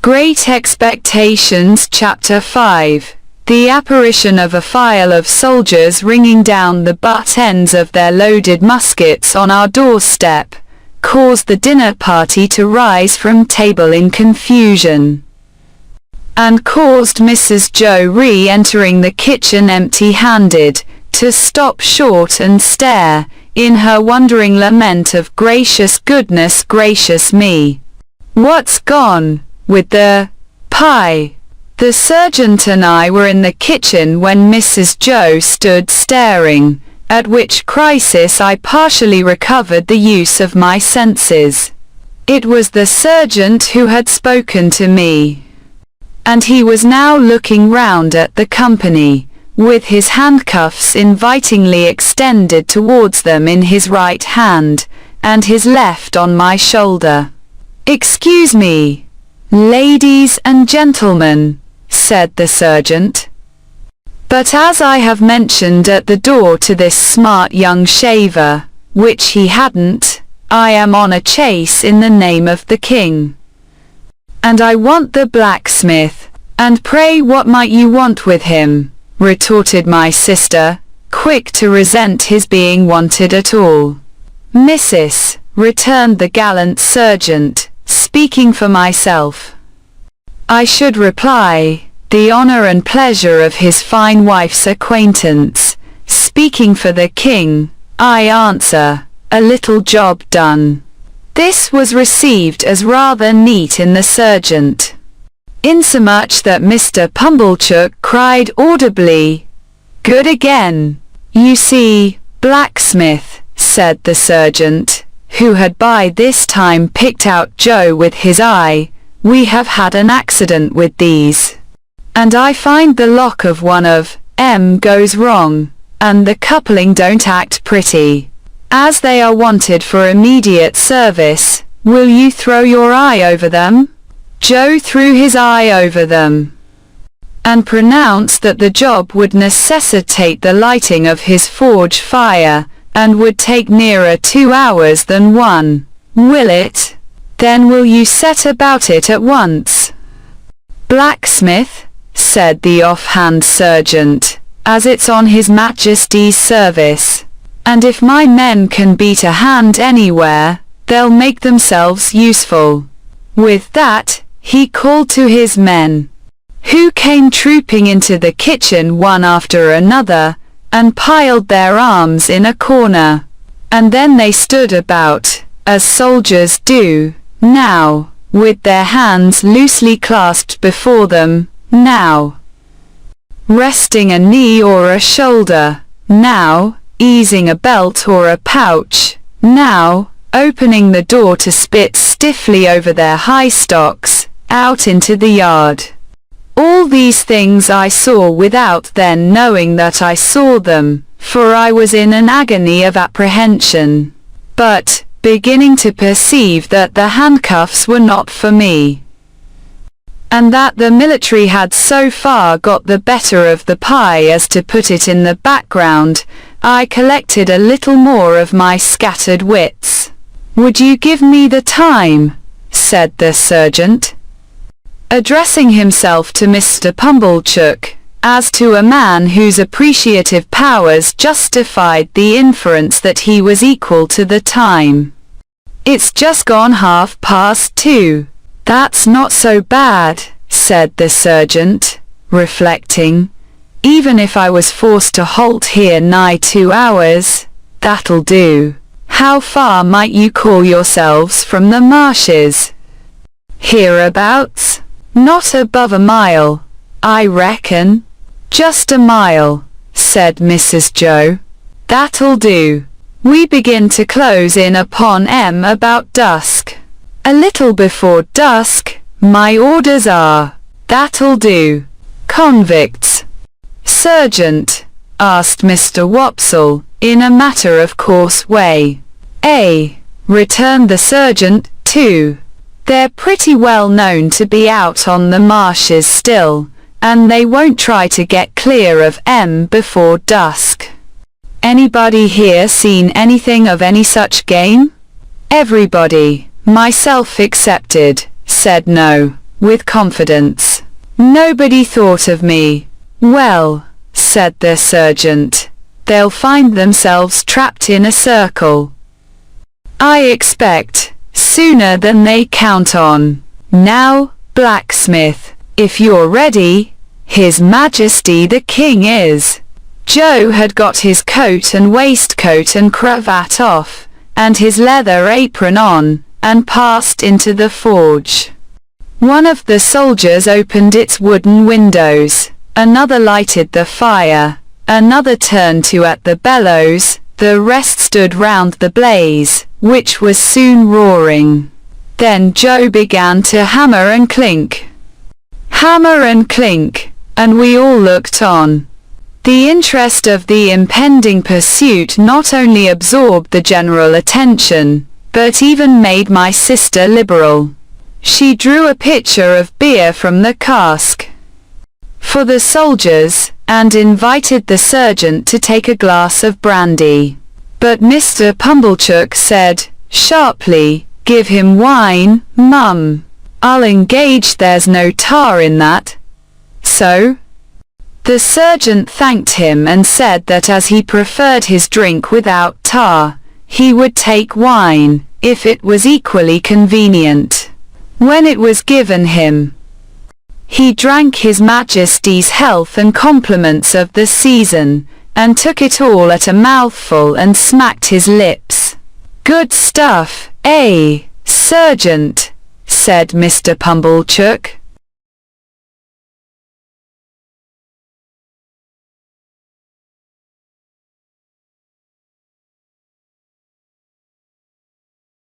Great Expectations Chapter 5. The apparition of a file of soldiers ringing down the butt ends of their loaded muskets on our doorstep caused the dinner party to rise from table in confusion, and caused Mrs. Joe, re-entering the kitchen empty-handed, to stop short and stare, in her wondering lament of gracious goodness gracious me. What's gone with the pie? The sergeant and I were in the kitchen when Mrs. Joe stood staring, at which crisis I partially recovered the use of my senses. It was the sergeant who had spoken to me, and he was now looking round at the company, with his handcuffs invitingly extended towards them in his right hand, and his left on my shoulder. "Excuse me, ladies and gentlemen," said the sergeant, "but as I have mentioned at the door to this smart young shaver, which he hadn't, I am on a chase in the name of the king, and I want the blacksmith." "And pray what might you want with him?" retorted my sister, quick to resent his being wanted at all. "Missus," returned the gallant sergeant, speaking for myself, I should reply, "the honor and pleasure of his fine wife's acquaintance." Speaking for the king, I answer, "A little job done." This was received as rather neat in the sergeant, insomuch that Mr. Pumblechook cried audibly, "Good again." "You see, blacksmith," said the sergeant, who had by this time picked out Joe with his eye, "we have had an accident with these, and I find the lock of one of 'em goes wrong, and the coupling don't act pretty. As they are wanted for immediate service, will you throw your eye over them?" Joe threw his eye over them, and pronounced that the job would necessitate the lighting of his forge fire, and would take nearer 2 hours than 1. "Will it? Then will you set about it at once?" "Blacksmith," said the offhand sergeant, "as it's on His Majesty's service, and if my men can beat a hand anywhere, they'll make themselves useful." With that, he called to his men, who came trooping into the kitchen one after another, and piled their arms in a corner, and then they stood about, as soldiers do, now, with their hands loosely clasped before them, now resting a knee or a shoulder, now easing a belt or a pouch, now opening the door to spit stiffly over their high stocks, out into the yard. All these things I saw without then knowing that I saw them, for I was in an agony of apprehension, but beginning to perceive that the handcuffs were not for me, and that the military had so far got the better of the pie as to put it in the background, I collected a little more of my scattered wits. "Would you give me the time?" said the sergeant, addressing himself to Mr. Pumblechook, as to a man whose appreciative powers justified the inference that he was equal to the time. "It's just gone 2:30. "That's not so bad," said the sergeant, reflecting. "Even if I was forced to halt here nigh 2 hours, that'll do. How far might you call yourselves from the marshes?" "Hereabouts. Not above a mile, I reckon." "Just a mile," said Mrs. Joe. "That'll do. We begin to close in upon 'em about dusk." "A little before dusk, my orders are." "That'll do." "Convicts, sergeant?" asked Mr. Wopsle, in a matter-of-course way. Returned the sergeant, "2. They're pretty well known to be out on the marshes still, and they won't try to get clear of 'em before dusk." "Anybody here seen anything of any such game?" Everybody, myself excepted, said no. with confidence. "Nobody thought of me." "Well," said the sergeant, "they'll find themselves trapped in a circle, I expect, sooner than they count on. Now, blacksmith, if you're ready, His Majesty the King is." Joe had got his coat and waistcoat and cravat off, and his leather apron on, and passed into the forge. One of the soldiers opened its wooden windows, another lighted the fire, another turned to at the bellows, the rest stood round the blaze, which was soon roaring. Then Joe began to hammer and clink, and we all looked on. The interest of the impending pursuit not only absorbed the general attention, but even made my sister liberal. She drew a pitcher of beer from the cask for the soldiers, and invited the sergeant to take a glass of brandy. But Mr. Pumblechook said, sharply, "Give him wine, mum. I'll engage there's no tar in that." So? The sergeant thanked him and said that as he preferred his drink without tar, he would take wine, if it was equally convenient. When it was given him, he drank His Majesty's health and compliments of the season, and took it all at a mouthful and smacked his lips. "Good stuff, eh, sergeant?" said Mr. Pumblechook.